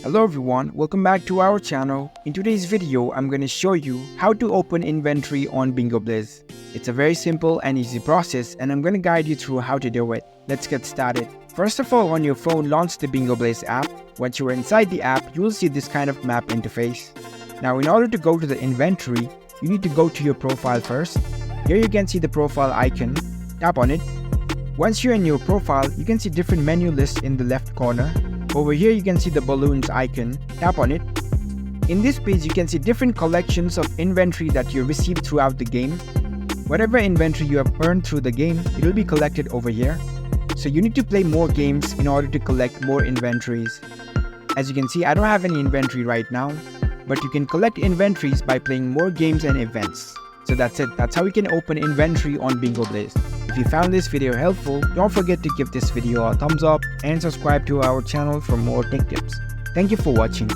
Hello everyone, welcome back to our channel. In today's video, I'm going to show you how to open inventory on Bingo Blitz. It's a very simple and easy process and I'm going to guide you through how to do it. Let's get started. First of all, on your phone, launch the Bingo Blitz app. Once you are inside the app, you will see this kind of map interface. Now in order to go to the inventory, you need to go to your profile first. Here you can see the profile icon. Tap on it. Once you're in your profile, you can see different menu lists in the left corner. Over here you can see the balloons icon, tap on it. In this page you can see different collections of inventory that you received throughout the game. Whatever inventory you have earned through the game, it will be collected over here. So you need to play more games in order to collect more inventories. As you can see, I don't have any inventory right now, but you can collect inventories by playing more games and events. So that's it, that's how you can open inventory on Bingo Blitz. If you found this video helpful, don't forget to give this video a thumbs up and subscribe to our channel for more tech tips. Thank you for watching.